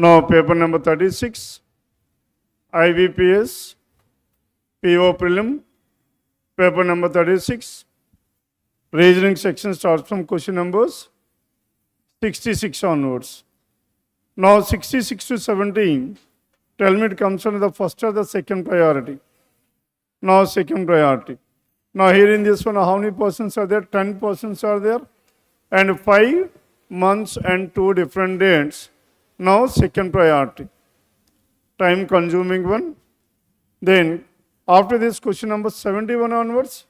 Now paper number 36, IBPS, PO Prelim, paper number 36. Reasoning section starts from question numbers 66 onwards. Now 66 to 17, tell me it comes under the first or the second priority. Now second priority. Now here in this one, how many persons are there? 10 persons are there. And 5 months and 2 different dates. Now second priority. Time consuming one. Then after this question number 71 onwards,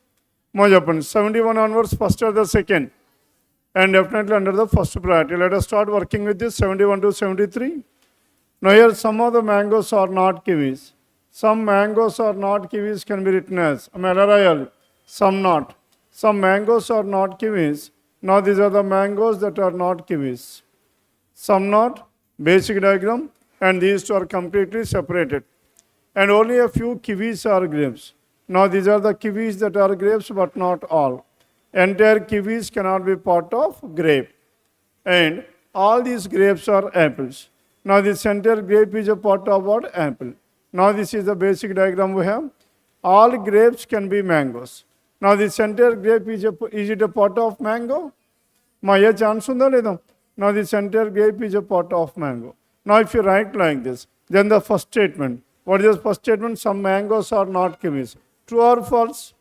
more happens. 71 onwards, first or the second. And definitely under the first priority. Let us start working with this 71 to 73. Now here some of the mangoes are not kiwis. Some mangoes are not kiwis can be written as some not. Some mangoes are not kiwis. Now these are the mangoes that are not kiwis. Some not, basic diagram, and these two are completely separated. And only a few kiwis are grapes. Now these are the kiwis that are grapes, but not all. Entire kiwis cannot be part of grape. And all these grapes are apples. Now this entire grape is a part of what? Apple. Now this is the basic diagram we have. All grapes can be mangoes. Now this entire grape is it a part of mango? Maya chance unda ledam. Now this entire grape is a part of mango. Now if you write like this, then the first statement. What is the first statement? Some mangoes are not kiwis. True or false?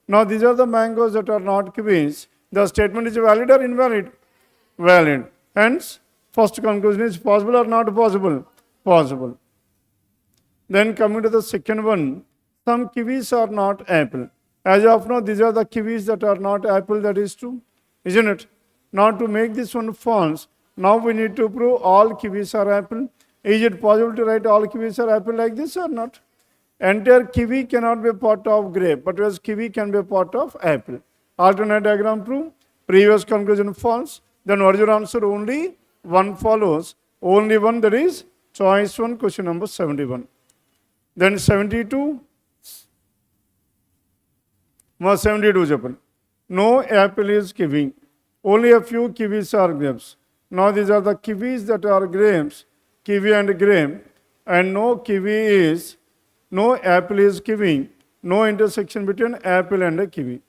Now these are the mangoes that are not kiwis. The statement is valid or invalid? Valid. Hence, first conclusion is possible or not possible? Possible. Then coming to the second one, some kiwis are not apple. As of now, these are the kiwis that are not apple, that is true, isn't it? Now to make this one false, now we need to prove all kiwis are apple. Is it possible to write all kiwis are apple like this or not? Entire kiwi cannot be part of grape, but whereas kiwi can be part of apple. Alternate diagram prove, previous conclusion false. Then what is your answer? Only one follows. Only one, that is choice one, question number 71. Then 72. 72 చెప్పండి. No apple is kiwi. Only a few kiwis are grapes. Now these are the kiwis that are grapes, kiwi and grape, and no apple is kiwi. No intersection between apple and a kiwi.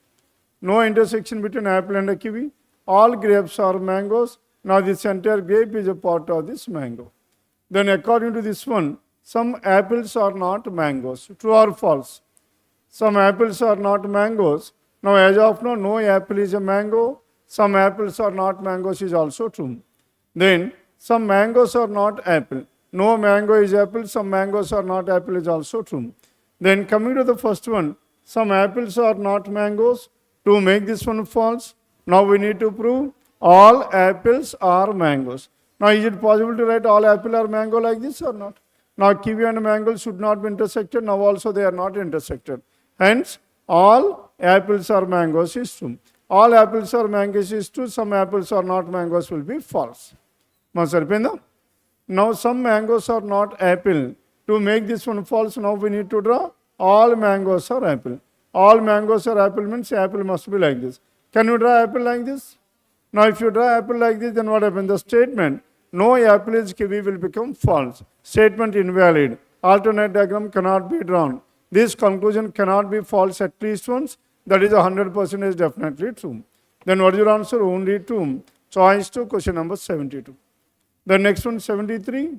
No intersection between apple and a kiwi. All grapes are mangoes. Now this entire grape is a part of this mango. Then according to this one, some apples are not mangoes. True or false? Some apples are not mangoes. Now as of now, no apple is a mango. Some apples are not mangoes is also true. Then some mangoes are not apple. No mango is apple. Some mangoes are not apple is also true. Then coming to the first one, some apples are not mangoes. To make this one false, now we need to prove all apples are mangoes. Now is it possible to write all apple are mango like this or not? Now kiwi and mango should not be intersected. Now also they are not intersected. Hence all apples are mangoes is true. All apples are mangoes is true. Some apples are not mangoes will be false. Now some mangoes are not apple. To make this one false, now we need to draw all mangoes are apple. All mangoes are apple means apple must be like this. Can you draw apple like this? Now if you draw apple like this, then what happens? The statement no apple is kiwi will become false. Statement invalid. Alternate diagram cannot be drawn. This conclusion cannot be false at least once. That is 100% is definitely true. Then what is your answer? Only two. Choice 2, question number 72. The next one 73.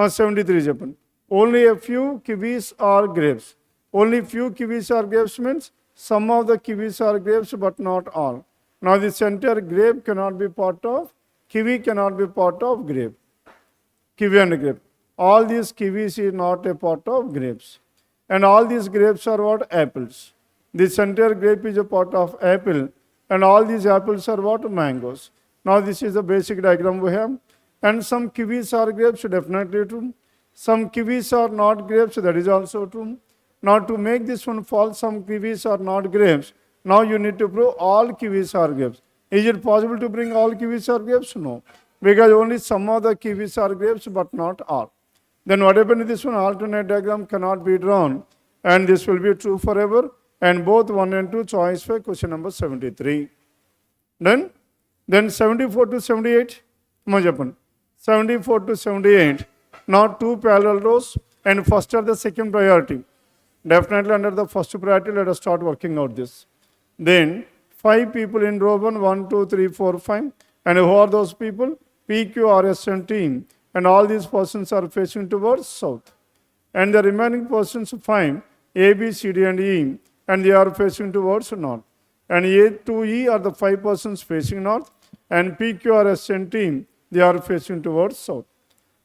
73 Japan. Only a few kiwis are grapes. Only few kiwis are grapes means some of the kiwis are grapes but not all. Now this entire grape cannot be part of, kiwi cannot be part of grape. Kiwi and grape. All these kiwis is not a part of grapes. And all these grapes are what? Apples. This entire grape is a part of apple. And all these apples are what? Mangoes. Now this is the basic diagram we have. And some kiwis are grapes, definitely true. Some kiwis are not grapes, that is also true. Now to make this one false, some kiwis are not grapes. Now you need to prove all kiwis are grapes. Is it possible to bring all kiwis are grapes? No. Because only some of the kiwis are grapes but not all. Then what happened to this one? Alternate diagram cannot be drawn. And this will be true forever. And both 1 and 2 choice for question number 73. Then 74 to 78. 74 to 78. Now two parallel rows and first or the second priority. Definitely under the first priority, let us start working out this. Then 5 people in row 1, 1, 2, 3, 4, 5. And who are those people? P, Q, R, S, and T. And all these persons are facing towards south. And the remaining persons 5, A, B, C, D, and E. And they are facing towards north. And A to E are the 5 persons facing north. And P, Q, R, S, and T, they are facing towards south.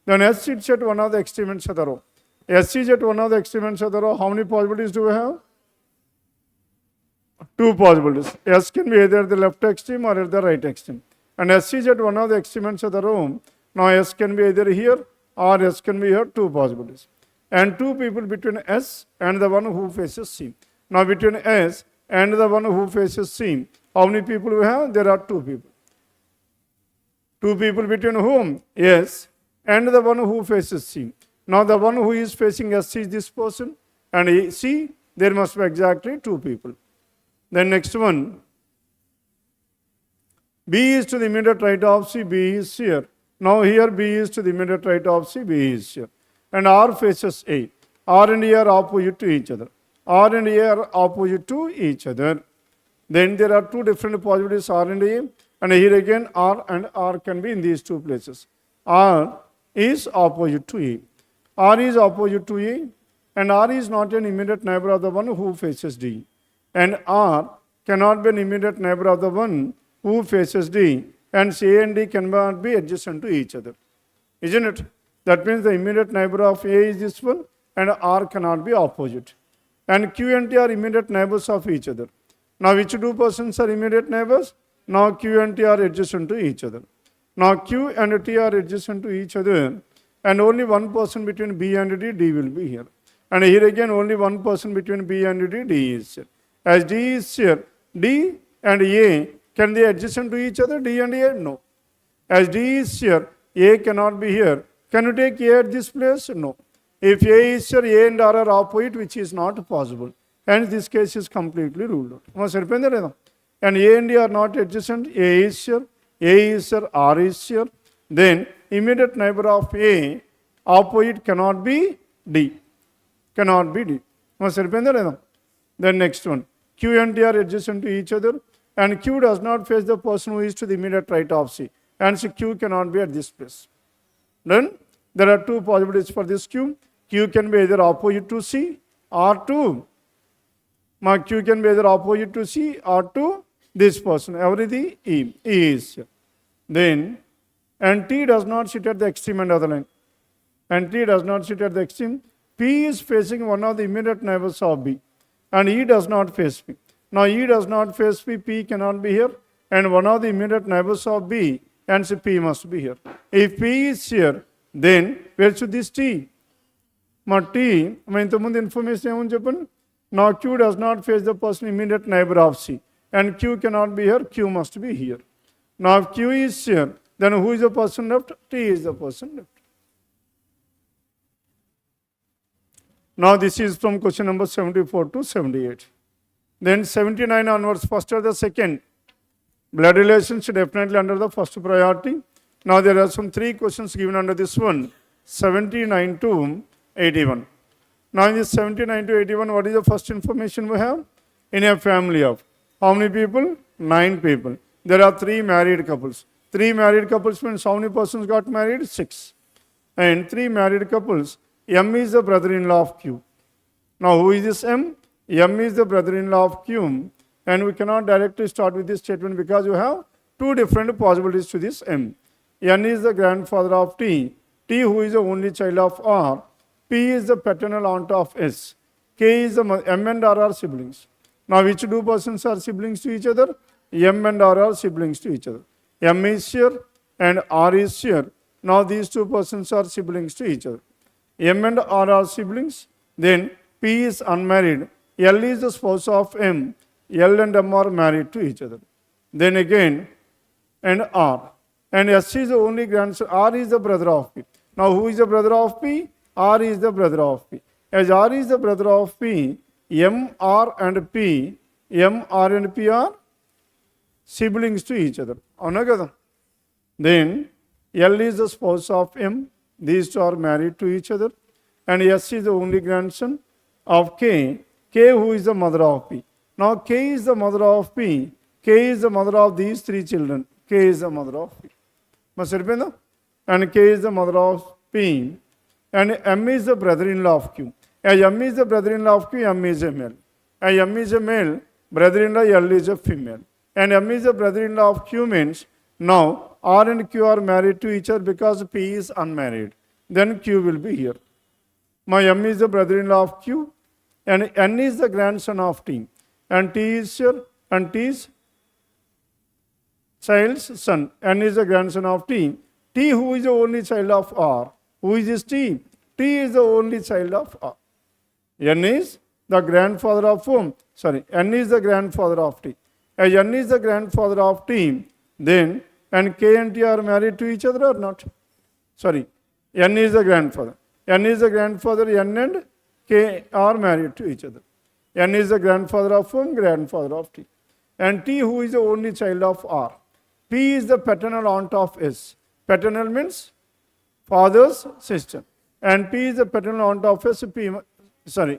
Then S sits at one of the extreme ends of the row. S is at one of the extreme ends of the row. How many possibilities do we have? 2 possibilities. S can be either at the left extreme or at the right extreme. And S is at one of the extreme ends of the row. Now S can be either here or S can be here, 2 possibilities. And 2 people between S and the one who faces C. Now between S and the one who faces C, how many people we have? There are 2 people. 2 people between whom? S and the one who faces C. Now the one who is facing S is this person, and C, there must be exactly 2 people. Then next one, B is to the immediate right of C, B is here. Now here B is to the immediate right of C, B is here. And R faces A. R and A are opposite to each other. R and A are opposite to each other. Then there are 2 different possibilities, R and A. And here again, R and R can be in these 2 places. R is opposite to A. R is opposite to A, and R is not an immediate neighbor of the one who faces D. And R cannot be an immediate neighbor of the one who faces D, and A and D cannot be adjacent to each other. Isn't it? That means the immediate neighbor of A is this one, and R cannot be opposite. And Q and T are immediate neighbors of each other. Now which 2 persons are immediate neighbors? Now Q and T are adjacent to each other. Now Q and T are adjacent to each other, and only 1 person between B and D, D will be here. And here again, only 1 person between B and D, D is here. As D is here, D and A, can they adjacent to each other, D and A? No. As D is here, A cannot be here. Can you take A at this place? No. If A is here, A and R are opposite, which is not possible. Hence, this case is completely ruled out. And A and D are not adjacent. A is here, R is here. Then immediate neighbor of A, opposite cannot be D. Cannot be D. Then next one, Q and T are adjacent to each other, and Q does not face the person who is to the immediate right of C. And so Q cannot be at this place. Then there are 2 possibilities for this Q. Q can be either opposite to C or to, Q can be either opposite to C or to this person. Everything E is here. Then, and T does not sit at the extreme end of the line. And T does not sit at the extreme. P is facing one of the immediate neighbors of B. And E does not face P. Now E does not face P, P cannot be here. And one of the immediate neighbors of B, and so P must be here. If P is here, then where should this T? T, information. Now Q does not face the person immediate neighbor of C. And Q cannot be here, Q must be here. Now if Q is here, then who is the person left? T is the person left. Now this is from question number 74 to 78. Then 79 onwards, first or the second. Blood relations definitely under the first priority. Now there are some 3 questions given under this one, 79 to 81. Now in this 79 to 81, what is the first information we have? In a family of how many people? 9 people. There are 3 married couples. 3 married couples means how many persons got married? 6. And 3 married couples. M is the brother-in-law of Q. Now who is this M? M is the brother-in-law of Q. And we cannot directly start with this statement because you have 2 different possibilities to this M. N is the grandfather of T. T, who is the only child of R. P is the paternal aunt of S. K is the M and R are siblings. Now which 2 persons are siblings to each other? M and R are siblings to each other. M is here and R is here. Now these 2 persons are siblings to each other. M and R are siblings. Then P is unmarried. L is the spouse of M. L and M are married to each other. Then again, and R. And S is the only grandson. R is the brother of P. Now who is the brother of P? R is the brother of P. As R is the brother of P, M, R and P, M, R and P are siblings to each other. Then L is the spouse of M. These two are married to each other. And S is the only grandson of K. K, who is the mother of P. Now, K is the mother of P. K is the mother of these three children. K is the mother of P. And K is the mother of P. And M is the brother-in-law of Q. As M is the brother-in-law of Q, M is a male. As M is a male, brother-in-law L is a female. And M is the brother-in-law of Q means now R and Q are married to each other because P is unmarried. Then Q will be here. My M is the brother-in-law of Q, and N is the grandson of T, and T is here, and T is child's son. N is the grandson of T. T, who is the only child of R. Who is this T? T is the only child of R. N is the grandfather of whom? N is the grandfather of T. As N is the grandfather of T, then and K and T are married to each other or not? N is the grandfather. N is the grandfather, N and K are married to each other. N is the grandfather of whom? Grandfather of T. And T, who is the only child of R. P is the paternal aunt of S. Paternal means father's sister. And P is the paternal aunt of S.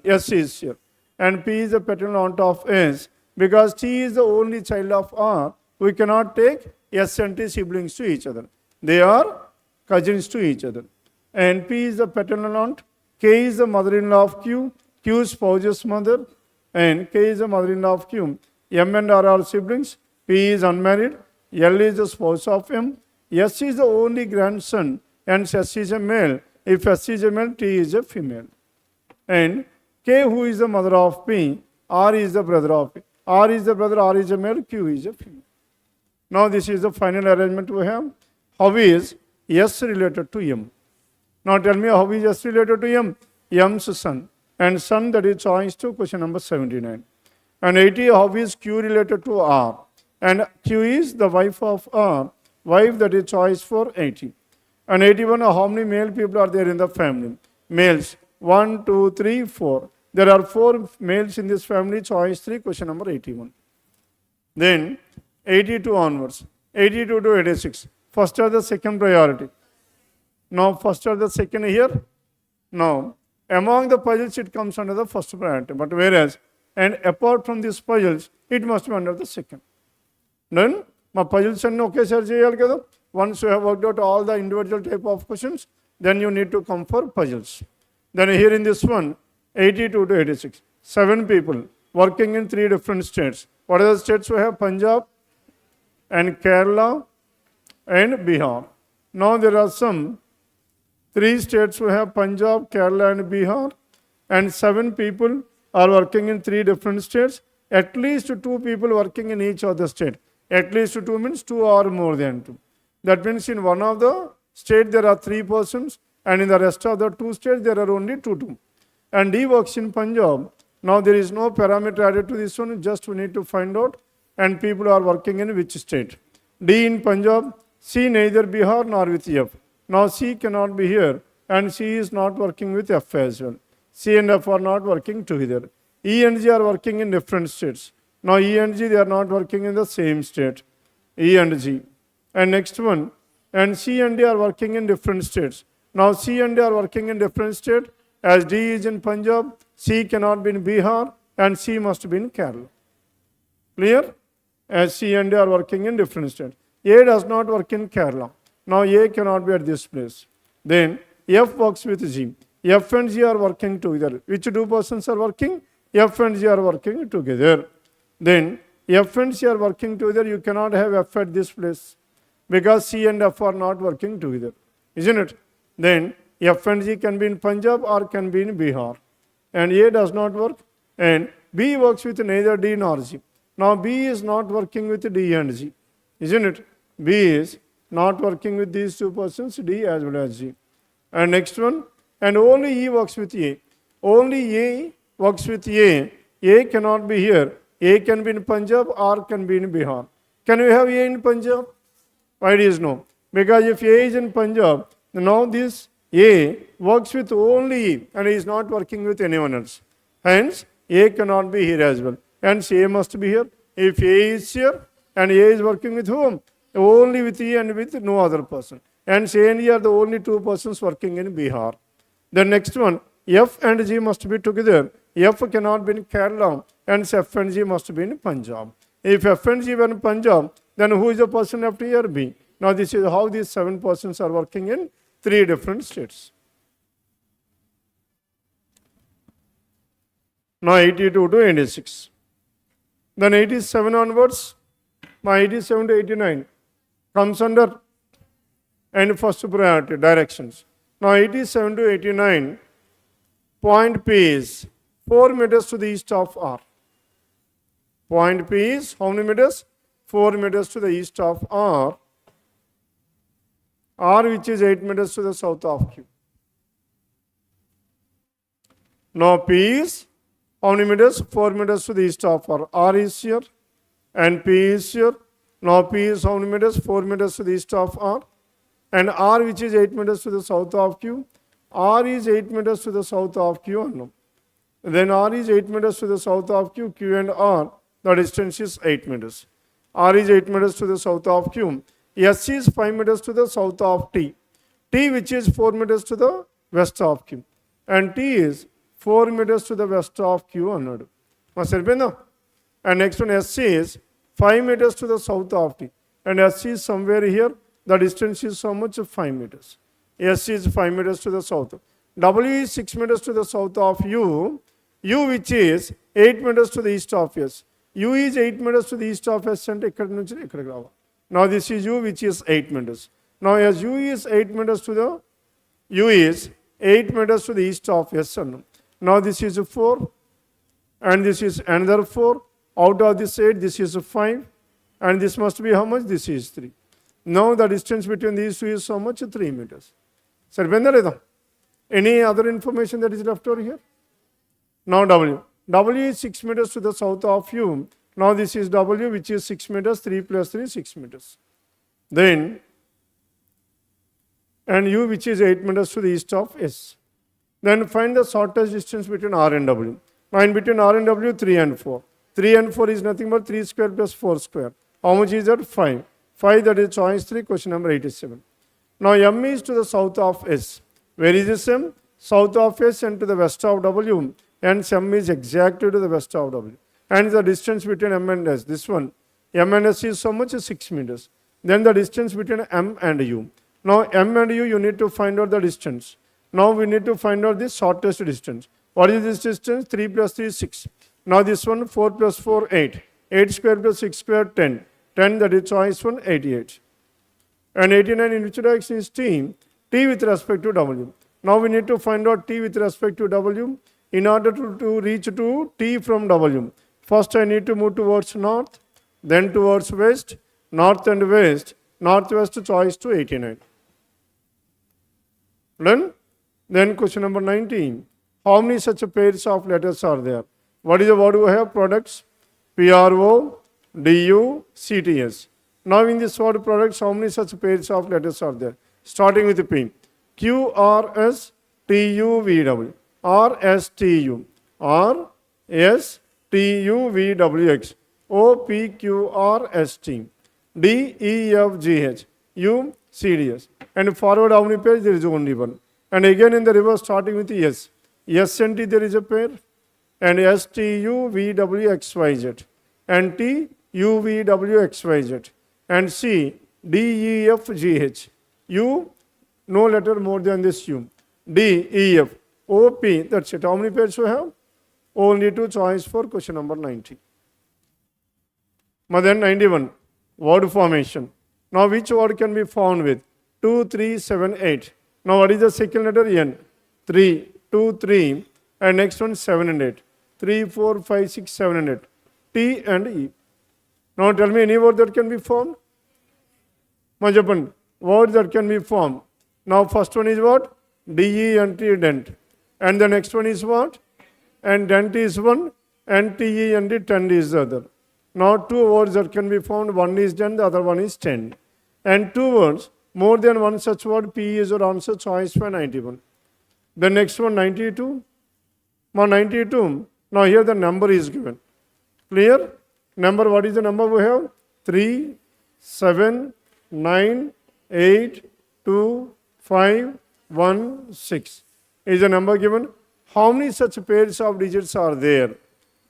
S is here. And P is the paternal aunt of S. Because T is the only child of R, we cannot take S and T siblings to each other. They are cousins to each other. And P is the paternal aunt. K is the mother-in-law of Q. Q is spouse's mother. And K is the mother-in-law of Q. M and R are siblings. P is unmarried. L is the spouse of M. S is the only grandson. And S is a male. If S is a male, T is a female. And K, who is the mother of P. R is the brother of P. R is the brother, R is a male, Q is a female. Now this is the final arrangement we have. How is S related to M? Now tell me how is S related to M? M's son. And son, that is choice to question number 79. And 80, how is Q related to R? And Q is the wife of R. Wife, that is choice for 80. And 81, how many male people are there in the family? Males. 1, 2, 3, 4. There are 4 males in this family, choice 3, question number 81. Then 82 onwards, 82 to 86. First or the second priority? Now first or the second here? No. Among the puzzles, it comes under the first priority. But whereas, and apart from these puzzles, it must be under the second. Then, my puzzles are okay, sir. Once you have worked out all the individual type of questions, then you need to come for puzzles. Then here in this one, 82 to 86. 7 people working in 3 different states. What are the states we have? Punjab and Kerala and Bihar. Now there are some 3 states we have: Punjab, Kerala and Bihar. And 7 people are working in 3 different states. At least 2 people working in each of the state. At least 2 means 2 or more than 2. That means in one of the state there are 3 persons, and in the rest of the 2 states there are only 2. And D works in Punjab. Now there is no parameter added to this one, just we need to find out. And people are working in which state? D in Punjab, C neither Bihar nor with F. Now C cannot be here, and C is not working with F as well. C and F are not working together. E and G are working in different states. Now E and G, they are not working in the same state. E and G. And next one, and C and D are working in different states. Now C and D are working in different states. As D is in Punjab, C cannot be in Bihar, and C must be in Kerala. Clear? As C and D are working in different states. A does not work in Kerala. Now A cannot be at this place. Then F works with G. F and G are working together. Which 2 persons are working? F and G are working together. Then F and C are working together. You cannot have F at this place because C and F are not working together. Isn't it? Then F and G can be in Punjab or can be in Bihar. And A does not work. And B works with neither D nor G. Now B is not working with D and G. Isn't it? B is not working with these 2 persons, D as well as G. And next one, and only E works with A. Only A works with A. A cannot be here. A can be in Punjab or can be in Bihar. Can we have A in Punjab? Why is no? Because if A is in Punjab, now this A works with only E and is not working with anyone else. Hence, A cannot be here as well. Hence, A must be here. If A is here and A is working with whom? Only with E and with no other person. and C and E are the only two persons working in Bihar. The next one, F and G must be together. F cannot be in Kerala, and F and G must be in Punjab. If F and G were in Punjab, then who is the person left here? B. Now this is how these 7 persons are working in 3 different states. Now 82 to 86. Then 87 onwards, now 87 to 89 comes under and first priority directions. Now 87 to 89, point P is 4 meters to the east of R. Point P is how many meters? 4 meters to the east of R. R which is 8 meters to the south of Q. Now P is how many meters? 4 meters to the east of R. R is here and P is here. Now P is how many meters? 4 meters to the east of R. And R which is 8 meters to the south of Q. R is 8 meters to the south of Q unknown. Then R is 8 meters to the south of Q. Q and R, the distance is 8 meters. R is 8 meters to the south of Q. S is 5 meters to the south of T. T which is 4 meters to the west of Q. And T is 4 meters to the west of Q unknown. And next one S is 5 meters to the south of T. And S is somewhere here. The distance is so much? 5 meters. S is 5 meters to the south. W is 6 meters to the south of U. U which is 8 meters to the east of S. U is 8 meters to the east of S. Now this is U which is 8 meters. Now as U is 8 meters to the U is 8 meters to the east of S. Now this is 4 and this is another 4. Out of this 8 this is 5 and this must be how much? This is 3. Now the distance between these two is how much? 3 meters. Sir, any other information that is left over here? Now W. W is 6 meters to the south of U. Now this is W which is 6 meters, 3 plus 3, 6 meters. Then, and U which is 8 meters to the east of S. Then find the shortest distance between R and W. Now in between R and W, 3 and 4. 3 and 4 is nothing but 3 square plus 4 square. How much is that? 5. 5, that is choice 3, question number 87. Now M is to the south of S. Where is this M? South of S and to the west of W. And M is exactly to the west of W. And the distance between M and S, this one, M and S is so much? 6 meters. Then the distance between M and U. Now M and U, you need to find out the distance. Now we need to find out the shortest distance. What is this distance? 3 plus 3 is 6. Now this one, 4 plus 4, 8. 8 square plus 6 square, 10. 10, that is choice 1, 88. And 89 in which direction is T? T with respect to W. Now we need to find out T with respect to W. In order to reach to T from W, first I need to move towards north, then towards west, north and west, northwest choice to 89. Done? Then question number 19. How many such pairs of letters are there? What is the word we have? Products. PRO, DU, CTS. Now in this word products, how many such pairs of letters are there? Starting with P. QRS, TUVW. RSTU. RSTUVWX. OPQRST. DEFGH. UCDS. And forward how many pairs? There is only one. And again in the reverse starting with S. S and T there is a pair. And STUVWXYZ. And T UVWXYZ. And C DEFGH. U, no letter more than this U. D, E, F. O, P, that's it. How many pairs we have? Only two choice for question number 90. But then 91, word formation. Now which word can be found with? 2, 3, 7, 8. Now what is the second letter? N. 3, 2, 3. And next one 7 and 8. 3, 4, 5, 6, 7 and 8. T and E. Now tell me any word that can be formed? Majapan, words that can be formed. Now first one is what? DENT, dent. And the next one is what? And dent is one. And TENT, tend is the other. Now two words that can be formed. One is dent, the other one is tend. And two words, more than one such word, P is your answer, choice for 91. The next one, 92. Now 92. Now here the number is given. Clear? Number, what is the number we have? 3, 7, 9, 8, 2, 5, 1, 6. Is the number given? How many such pairs of digits are there?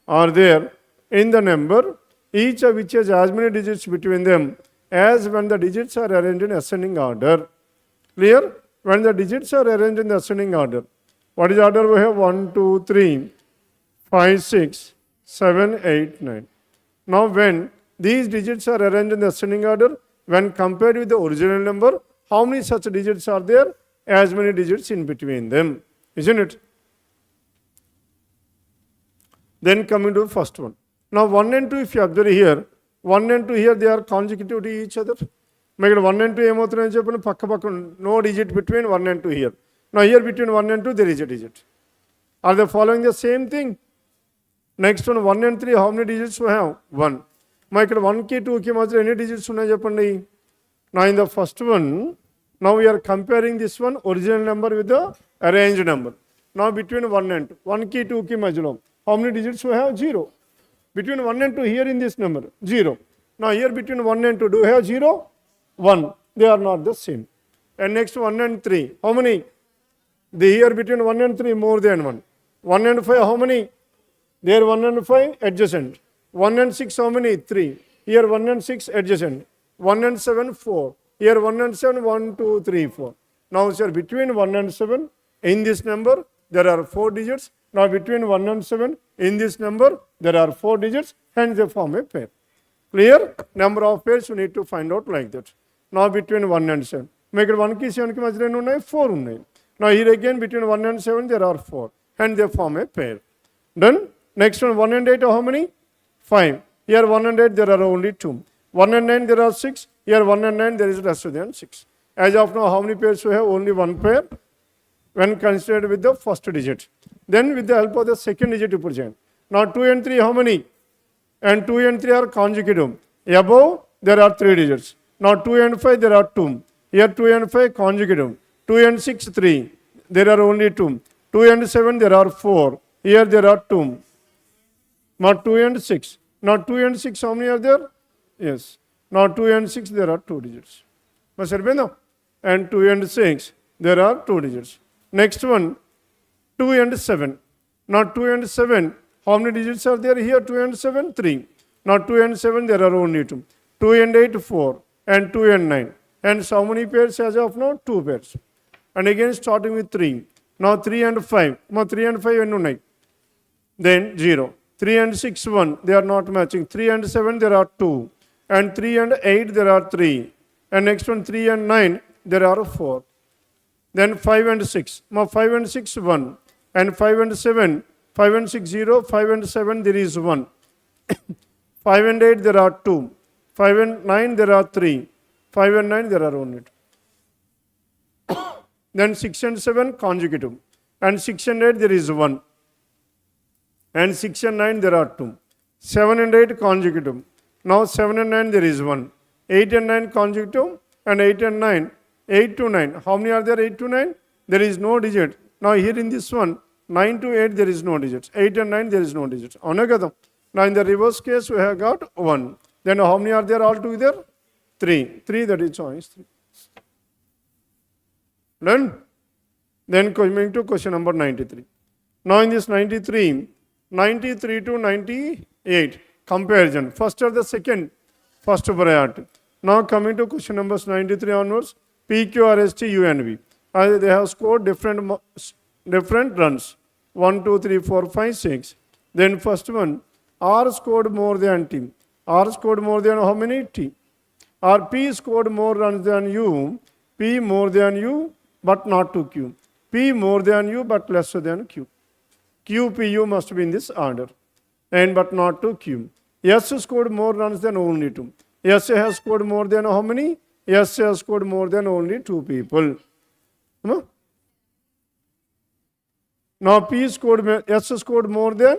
Are there in the number, each of which has as many digits between them as when the digits are arranged in ascending order. Clear? When the digits are arranged in the ascending order. What is order we have? 1, 2, 3, 5, 6, 7, 8, 9. Now when these digits are arranged in the ascending order, when compared with the original number, how many such digits are there? As many digits in between them. Isn't it? Then coming to the first one. Now 1 and 2, if you observe here, 1 and 2 here, they are consecutive to each other. Make it 1 and 2 ఏమవుతున్నాయని చెప్పండి పక్క పక్క no digit between 1 and 2 here. Now here between 1 and 2 there is a digit. Are they following the same thing? Next one 1 and 3, how many digits we have? 1. మా ఇక్కడ 1 కి 2 కి మధ్య ఎన్ని digits ఉన్నాయి చెప్పండి. Now in the first one, now we are comparing this one original number with the arranged number. Now between 1 and 2, 1 కి 2 కి మధ్యలో how many digits we have? 0. Between 1 and 2 here in this number, 0. Now here between 1 and 2, do we have 0? 1. They are not the same. And next 1 and 3, how many? The here between 1 and 3 more than 1. 1 and 5, how many? There 1 and 5 adjacent. 1 and 6, how many? 3. Here 1 and 6 adjacent. 1 and 7, 4. Here 1 and 7, 1, 2, 3, 4. Now sir, between 1 and 7, in this number, there are 4 digits. Now between 1 and 7, in this number, there are 4 digits, hence they form a pair. Clear? Number of pairs you need to find out like that. Now between 1 and 7. Make it 1 ki 7 ki majhlo enni unnai? 4 unnai. Now here again between 1 and 7, there are 4, hence they form a pair. Done? Next one 1 and 8, how many? 5. Here 1 and 8, there are only 2. 1 and 9, there are 6. Here 1 and 9, there is less than 6. As of now, how many pairs we have? Only 1 pair when considered with the first digit. Then with the help of the second digit you put in. Now 2 and 3, how many? And 2 and 3 are consecutive. Above, there are 3 digits. Now 2 and 5, there are 2. Here 2 and 5 consecutive. 2 and 6, 3. There are only 2. 2 and 7, there are 4. Here there are 2. Now 2 and 6. Now 2 and 6, how many are there? Yes. Now 2 and 6, there are 2 digits. And 2 and 6, there are 2 digits. Next one, 2 and 7. Now 2 and 7, how many digits are there here? 2 and 7, 3. Now 2 and 7, there are only 2. 2 and 8, 4. And 2 and 9. And so many pairs as of now? 2 pairs. And again starting with 3. Now 3 and 5. Now 3 and 5 and 9. Then 0. 3 and 6, 1. They are not matching. 3 and 7, there are 2. And 3 and 8, there are 3. And next one 3 and 9, there are 4. Then 5 and 6. Now 5 and 6, 1. And 5 and 7, 5 and 6, 0. 5 and 7, there is 1. 5 and 8, there are 2. 5 and 9, there are 3. 5 and 9, there are only 2. Then 6 and 7, consecutive. And 6 and 8, there is 1. And 6 and 9, there are 2. 7 and 8, consecutive. Now 7 and 9, there is 1. 8 and 9, consecutive. And 8 and 9, 8 to 9. How many are there? 8 to 9? There is no digit. Now here in this one, 9 to 8, there is no digits. 8 and 9, there is no digits. Now in the reverse case, we have got 1. Then how many are there altogether? 3. 3, that is choice 3. Done? Then coming to question number 93. Now in this 93, 93 to 98, comparison. First or the second? First priority. Now coming to question numbers 93 onwards, P, Q, R, S, T, U, and V. They have scored different runs. 1, 2, 3, 4, 5, 6. Then first one, R scored more than T. R scored more than how many? T. Or P scored more runs than U. P more than U, but not to Q. P more than U, but lesser than Q. Q, P, U must be in this order. And but not to Q. S scored more runs than only 2. S has scored more than how many? S has scored more than only 2 people. Now P scored, S scored more than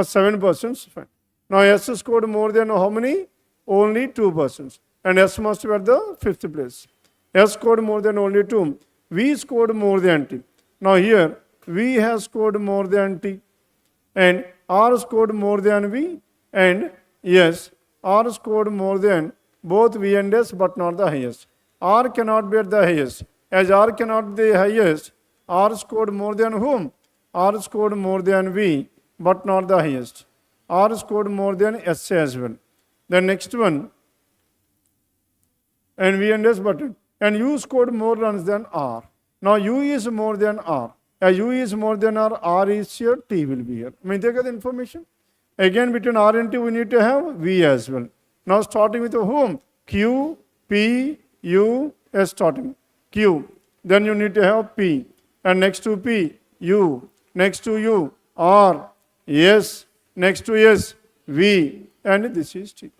7 persons. Fine. Now S scored more than how many? Only 2 persons. And S must be at the 5th place. S scored more than only 2. V scored more than T. Now here, V has scored more than T. And R scored more than V. And yes, R scored more than both V and S, but not the highest. R cannot be at the highest. As R cannot be the highest, R scored more than whom? R scored more than V, but not the highest. R scored more than S as well. The next one, and V and S button. And U scored more runs than R. Now U is more than R. As U is more than R is here, T will be here. May take the information. Again, between R and T, we need to have V as well. Now starting with whom? Q, P, U, S starting. Q. Then you need to have P. And next to P, U. Next to U, R, S. Next to S, V. And this is T.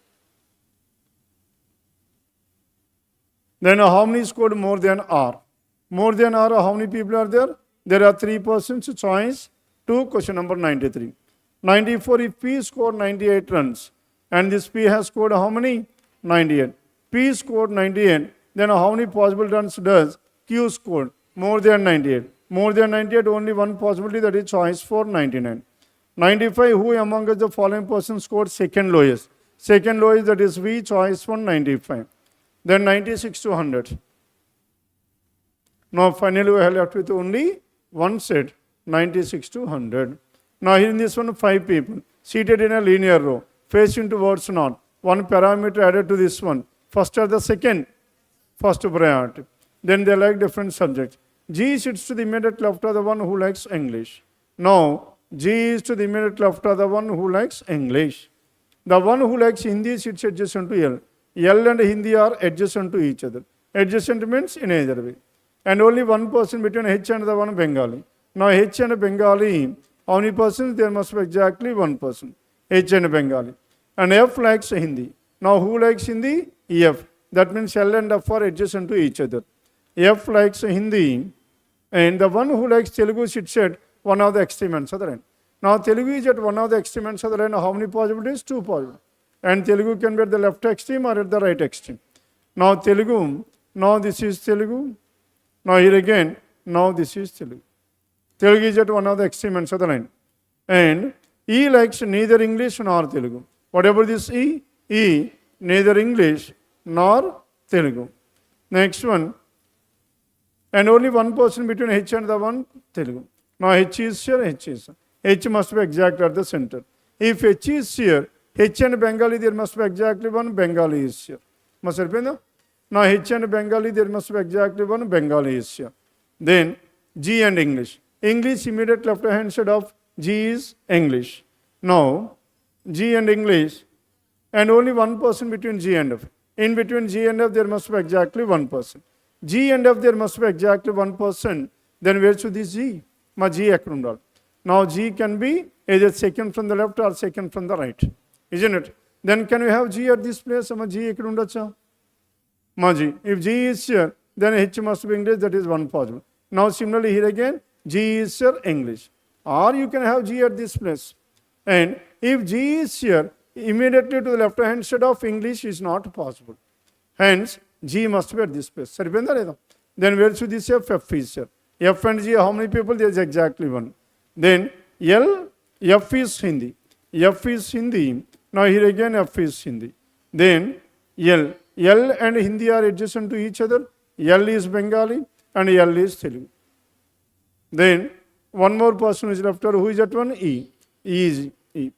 Then how many scored more than R? More than R, how many people are there? There are 3 persons, choice 2, question number 93. 94, if P scored 98 runs, and this P has scored how many? 98. P scored 98, then how many possible runs does Q scored? More than 98. More than 98, only one possibility, that is choice 4, 99. 95, who among us the following person scored second lowest? Second lowest, that is V, choice 1, 95. Then 96 to 100. Now finally we have left with only one set, 96 to 100. Now here in this one, 5 people seated in a linear row, facing towards north. One parameter added to this one. First or the second? First priority. Then they like different subjects. G sits to the immediate left of the one who likes English. Now G is to the immediate left of the one who likes English. The one who likes Hindi sits adjacent to L. L and Hindi are adjacent to each other. Adjacent means in either way. And only one person between H and the one Bengali. Now H and Bengali, how many persons? There must be exactly one person. H and Bengali. And F likes Hindi. Now who likes Hindi? F. That means L and F are adjacent to each other. F likes Hindi. And the one who likes Telugu sits at one of the extreme ends of the line. Now Telugu is at one of the extreme ends of the line. How many possibilities? 2 possibilities. And Telugu can be at the left extreme or at the right extreme. Now Telugu, now this is Telugu. Now here again, now this is Telugu. Telugu is at one of the extreme ends of the line. And E likes neither English nor Telugu. Whatever this E, neither English nor Telugu. Next one. And only one person between H and the one Telugu. Now H is here, H is here. H must be exact at the center. If H is here, H and Bengali, there must be exactly one Bengali is here. Must have been. Now H and Bengali, there must be exactly one Bengali is here. Then G and English. English, immediate left hand side of G is English. Now G and English, and only one person between G and F. In between G and F, there must be exactly one person. G and F, there must be exactly one person. Then where should this G? Ma G ekundal. Now G can be either second from the left or second from the right. Isn't it? Then can we have G at this place? Ma G ekundacha. Ma G. If G is here, then H must be English. That is one possible. Now similarly here again, G is here English. Or you can have G at this place. And if G is here, immediately to the left hand side of English is not possible. Hence, G must be at this place. Then where should this F? F is here. F and G, how many people? There is exactly one. Then L, F is Hindi. F is Hindi. Now here again F is Hindi. Then L. L and Hindi are adjacent to each other. L is Bengali and L is Telugu. Then one more person is left over. Who is that one? E. E is E.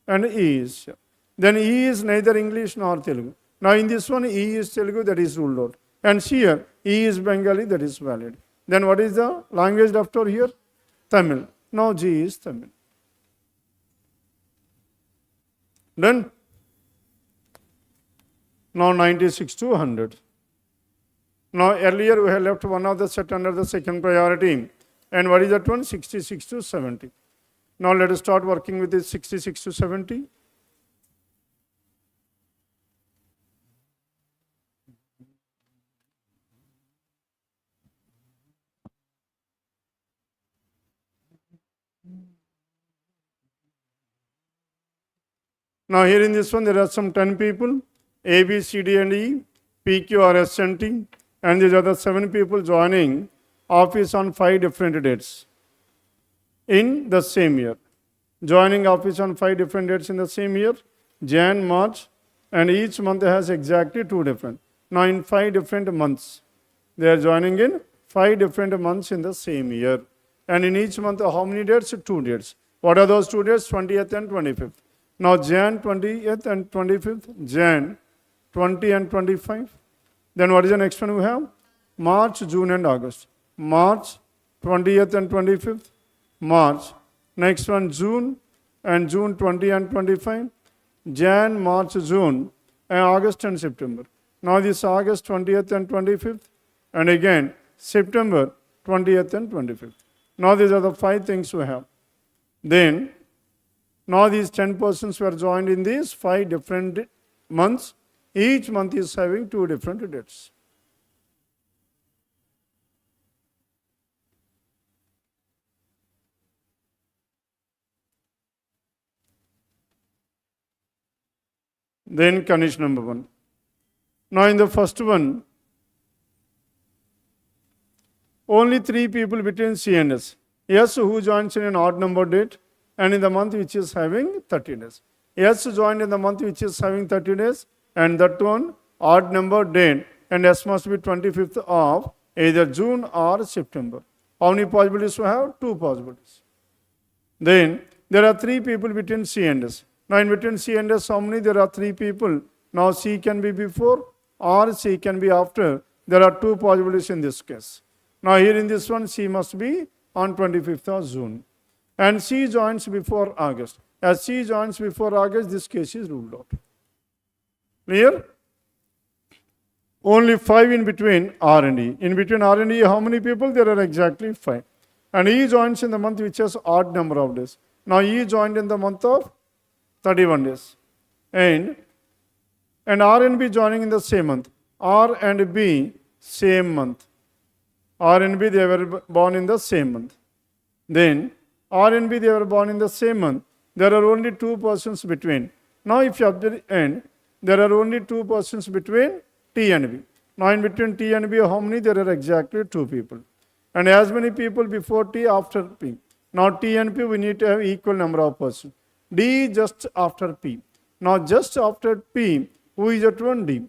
And E is here. Then E is neither English nor Telugu. Now in this one, E is Telugu, that is ruled out. And here, E is Bengali, that is valid. Then what is the language left over here? Tamil. Now G is Tamil. Done? Now 96 to 100. Now earlier we have left one of the set under the second priority. And what is that one? 66 to 70. Now let us start working with this 66 to 70. Now here in this one, there are some 10 people, A, B, C, D, and E, P, Q, R, S, and T, and these are the 7 people joining office on 5 different dates in the same year. Joining office on 5 different dates in the same year, Jan, March, and each month has exactly 2 different. Now in 5 different months. They are joining in 5 different months in the same year. And in each month, how many dates? 2 dates. What are those 2 dates? 20th and 25th. Now Jan 20th and 25th, Jan 20 and 25. Then what is the next one we have? March, June and August. March 20th and 25th, March. Next one June and June 20 and 25. Jan, March, June and August and September. Now this August 20th and 25th and again September 20th and 25th. Now these are the 5 things we have. Then now these 10 persons were joined in these 5 different months. Each month is having 2 different dates. Then condition number 1. Now in the first one, only 3 people between C and S. S who joins in an odd number date and in the month which is having 30 days. S joined in the month which is having 30 days and that one odd number date and S must be 25th of either June or September. How many possibilities we have? 2 possibilities. Then there are 3 people between C and S. Now in between C and S, how many? There are 3 people. Now C can be before or C can be after. There are 2 possibilities in this case. Now here in this one, C must be on 25th of June. And C joins before August. As C joins before August, this case is ruled out. Clear? Only 5 in between R and E. In between R and E, how many people? There are exactly 5. And E joins in the month which has odd number of days. Now E joined in the month of 31 days. And R and B joining in the same month. R and B, same month. R and B, they were born in the same month. Then R and B, they were born in the same month. There are only 2 persons between. Now if you observe and there are only 2 persons between T and B. Now in between T and B, how many? There are exactly 2 people. And as many people before T, after P. Now T and P, we need to have equal number of persons. D just after P. Now just after P, who is at one? D.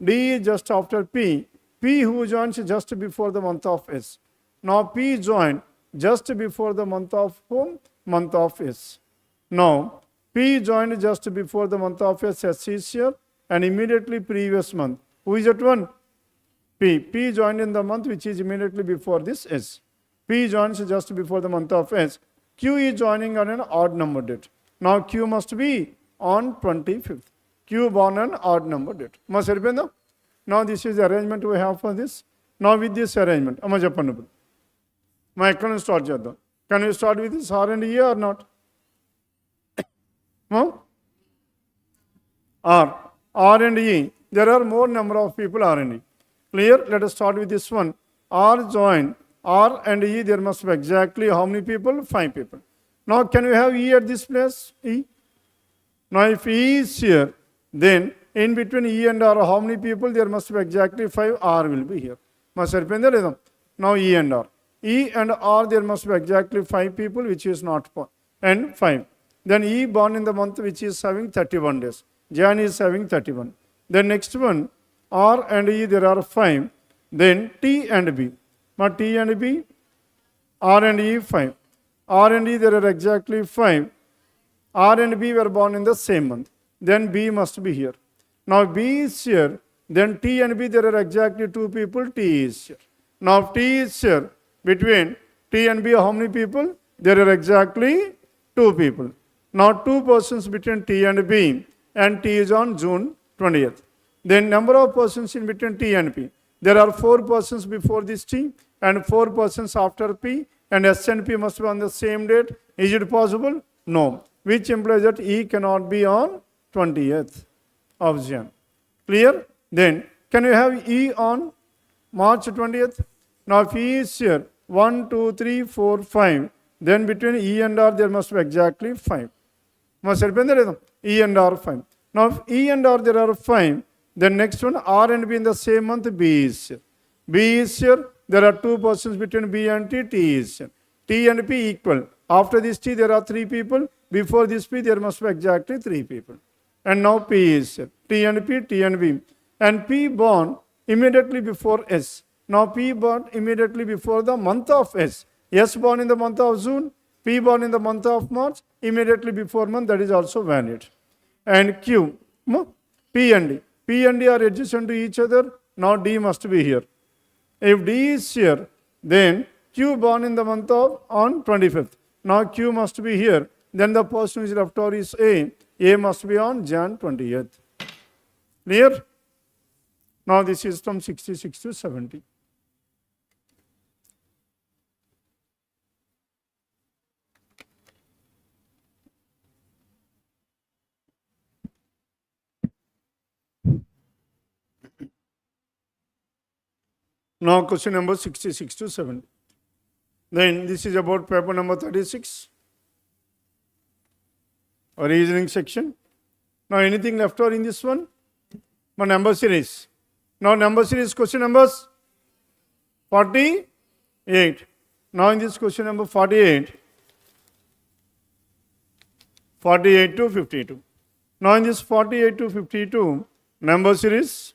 D is just after P. P who joins just before the month of S. Now P joined just before the month of whom? Month of S. Now P joined just before the month of S. S is here and immediately previous month. Who is at one? P. P joined in the month which is immediately before this S. P joins just before the month of S. Q is joining on an odd number date. Now Q must be on 25th. Q born on odd number date. Now this is the arrangement we have for this. Now with this arrangement, start. Can we start with this R and E or not? No? R and E. There are more number of people R and E. Clear? Let us start with this one. R join R and E. There must be exactly how many people? 5 people. Now can we have E at this place? E. Now if E is here, then in between E and R, how many people? There must be exactly 5. R will be here. Now E and R. E and R, there must be exactly 5 people, which is not and 5. Then E born in the month which is having 31 days. Jan is having 31. Then next one, R and E, there are 5. Then T and B. Now T and B, R and E 5. R and E, there are exactly 5. R and B were born in the same month. Then B must be here. Now B is here. Then T and B, there are exactly 2 people. T is here. Now T is here. Between T and B, how many people? There are exactly 2 people. Now 2 persons between T and B, and T is on June 20th. Then number of persons in between T and P. There are 4 persons before this T and 4 persons after P, and S and P must be on the same date. Is it possible? No. Which implies that E cannot be on 20th of Jan. Clear? Then can we have E on March 20th? Now if E is here, 1, 2, 3, 4, 5, then between E and R there must be exactly 5. E and R 5. Now if E and R there are 5, then next one R and B in the same month, B is here. B is here. There are 2 persons between B and T. T is here. T and P equal. After this T there are 3 people. Before this P there must be exactly 3 people. And now P is here. T and P, T and B. And P born immediately before S. Now P born immediately before the month of S. S born in the month of June, P born in the month of March, immediately before month, that is also valid. And Q, P and D. P and D are adjacent to each other. Now D must be here. If D is here, then Q born in the month of on 25th. Now Q must be here. Then the person who is left over is A. A must be on Jan 20th. Clear? Now this is from 66 to 70. Now question number 66 to 70. Then this is about paper number 36. A reasoning section. Now anything left over in this one? My number series. Now number series question numbers 48. Now in this question number 48 to 52. Now in this 48 to 52 number series.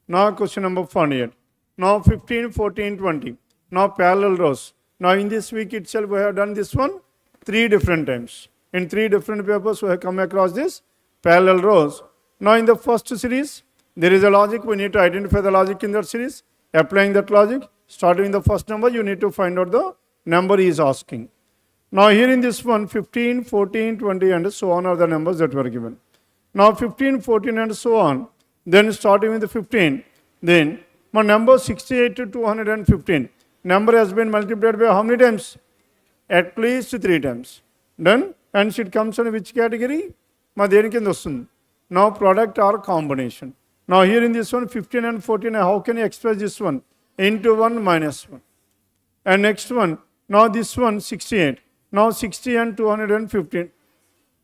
Now question number 48. Now 15, 14, 20. Now parallel rows. Now in this week itself we have done this one 3 different times. In 3 different papers we have come across this parallel rows. Now in the first series, there is a logic. We need to identify the logic in that series. Applying that logic, starting with the first number, you need to find out the number he is asking. Now here in this one, 15, 14, 20 and so on are the numbers that were given. Now 15, 14 and so on. Then starting with the 15, then my number 68 to 215. Number has been multiplied by how many times? At least 3 times. Done? And it comes in which category? Now product or combination. Now here in this one, 15 and 14, how can you express this one? Into 1 minus 1. And next one, now this one, 68. Now 60 and 215.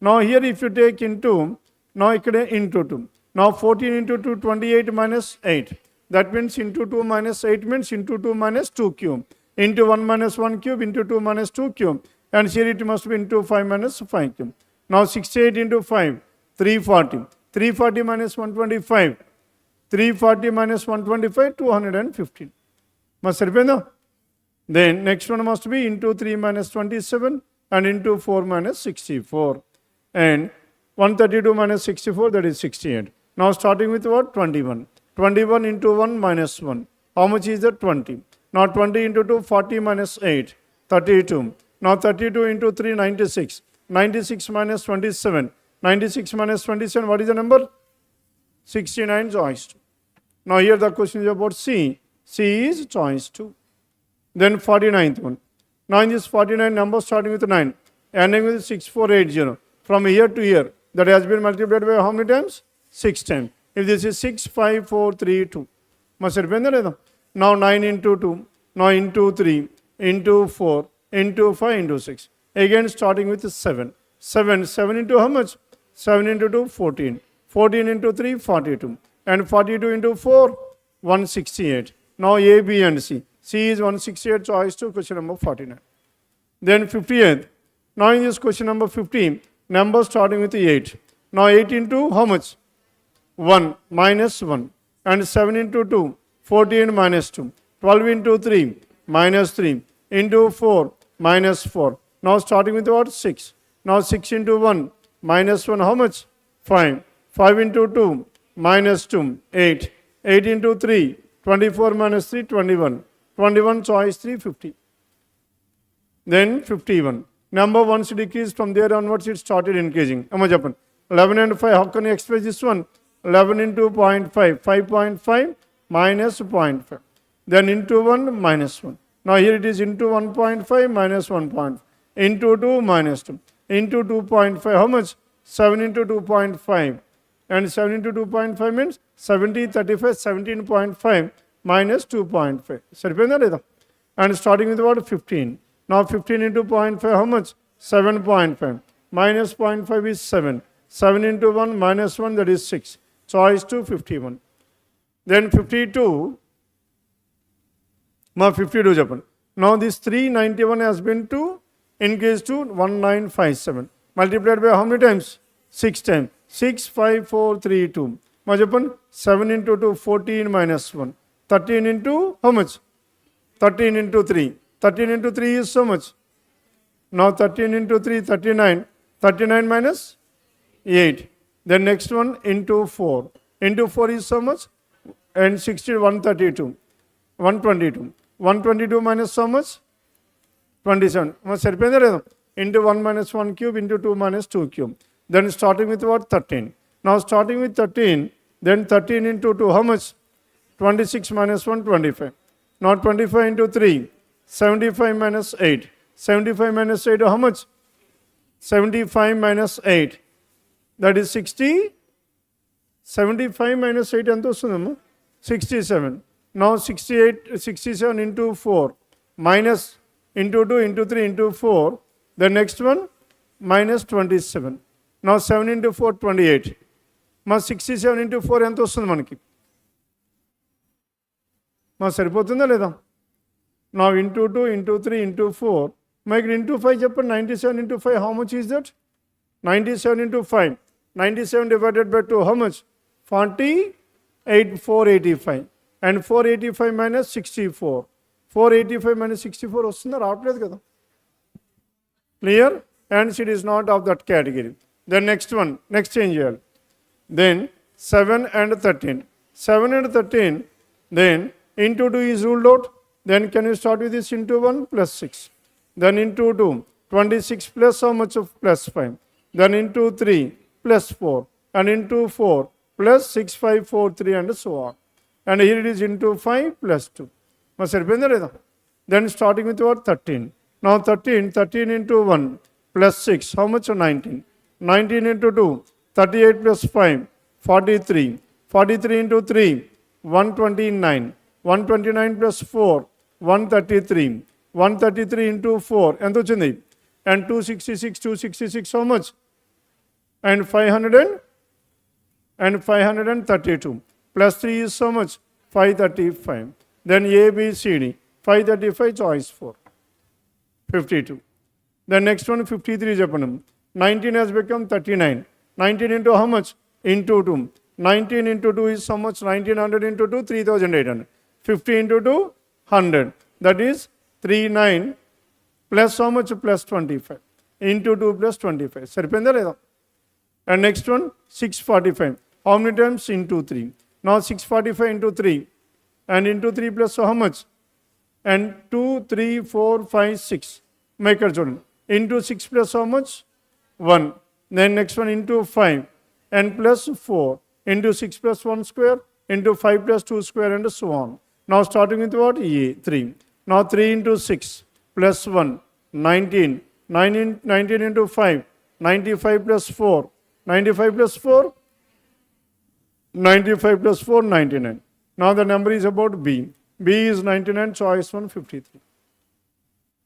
Now here if you take into, now into 2. Now 14 into 2, 28 minus 8. That means into 2 minus 8 means into 2 minus 2 cube. Into 1 minus 1 cube, into 2 minus 2 cube. And here it must be into 5 minus 5 cube. Now 68 into 5, 340. 340 minus 125. 340 minus 125, 215. Must repay. Then next one must be into 3 minus 27 and into 4 minus 64. And 132 minus 64, that is 68. Now starting with what? 21. 21 into 1 minus 1. How much is that? 20. Now 20 into 2, 40 minus 8, 32. Now 32 into 3, 96. 96 minus 27. 96 minus 27, what is the number? 69, choice 2. Now here the question is about C. C is choice 2. Then 49th one. Now in this 49 number starting with 9, ending with 6480. From here to here, that has been multiplied by how many times? 6 times. If this is 6, 5, 4, 3, 2. Must repay. Now 9 into 2, now into 3, into 4, into 5, into 6. Again starting with 7. 7 into how much? 7 into 2, 14. 14 into 3, 42. And 42 into 4, 168. Now A, B and C. C is 168, choice 2, question number 49. Then 58th. Now in this question number 15, number starting with 8. Now 8 into how much? 1 minus 1. And 7 into 2, 14 minus 2. 12 into 3, minus 3. Into 4, minus 4. Now starting with what? 6. Now 6 into 1, minus 1, how much? 5. 5 into 2, minus 2, 8. 8 into 3, 24 minus 3, 21. 21, choice 3, 50. Then 51. Number once decreased, from there onwards it started increasing. 11 and 5, how can you express this one? 11 into 0.5, 5.5 minus 0.5. Then into 1 minus 1. Now here it is into 1.5 minus 1.5. Into 2 minus 2. Into 2.5, how much? 7 into 2.5. And 7 into 2.5 means 70, 35, 17.5 minus 2.5. And starting with what? 15. Now 15 into 0.5, how much? 7.5. Minus 0.5 is 7. 7 into 1 minus 1, that is 6. Choice 2, 51. Then 52. Now 52 Japan. Now this 391 has been to increase to 1957. Multiplied by how many times? 6 times. 6, 5, 4, 3, 2. మా చెప్పండి 7 into 2 14 minus 1 13 into how much 13 into 3 13 into 3 is so much now 13 into 3 39 39 minus 8 then next one into 4 into 4 is so much and 60 132 122 122 minus so much 27 మరి సరిపోయిందా లేదా into 1 minus 1 cube into 2 minus 2 cube then starting with what 13 now starting with 13 then 13 into 2 how much 26 minus 1 25 now 25 into 3 75 minus 8 75 minus 8 how much 75 minus 8 that is 60 75 minus 8 ఎంత వస్తుందమ్మా 67 now 68 67 into 4 minus into 2 into 3 into 4 the next one minus 27 now 7 into 4 28 మా 67 into 4 ఎంత వస్తుంది మనకి మా సరిపోతుందా లేదా నా into 2 into 3 into 4 మా ఇక్కడ into 5 చెప్పండి 97 into 5 how much is that 97 into 5 97 divided by 2 how much 48 485 and 485 minus 64 485 minus 64 వస్తుందా రావట్లేదు కదా clear and it is not of that category then next one next change చేయాలి then 7 and 13 7 and 13 then into 2 is ruled out then can you start with this into 1 plus 6 then into 2 26 plus how much of plus 5 then into 3 plus 4 and into 4 plus 6 5 4 3 and so on and here it is into 5 plus 2 mas saripinda leda then starting with what 13 now 13 into 1 plus 6 how much 19 19 into 2 38 plus 5 43 43 into 3 129 129 plus 4 133 133 into 4 ఎంత వచ్చింది and 266 how much and 500 and 532 plus 3 is so much 535 then A B C D 535 choice 4 52 the next one 53 చెప్పండి 19 has become 39 19 into how much into 2 19 into 2 is how much 1900 into 2 3800 50 into 2 100 that is 39 plus how much plus 25 into 2 plus 25 సరిపోయిందా లేదా and next one 645 how many times into 3 now 645 into 3 and into 3 plus how much and 2 3 4 5 6 make it చూడండి into 6 plus how much 1 then next one into 5 and plus 4 into 6 plus 1 square into 5 plus 2 square and so on now starting with what 3 now 3 into 6 plus 1 19 19 into 5 95 plus 4 95 plus 4 95 plus 4 99 now the number is about B is 99 choice 153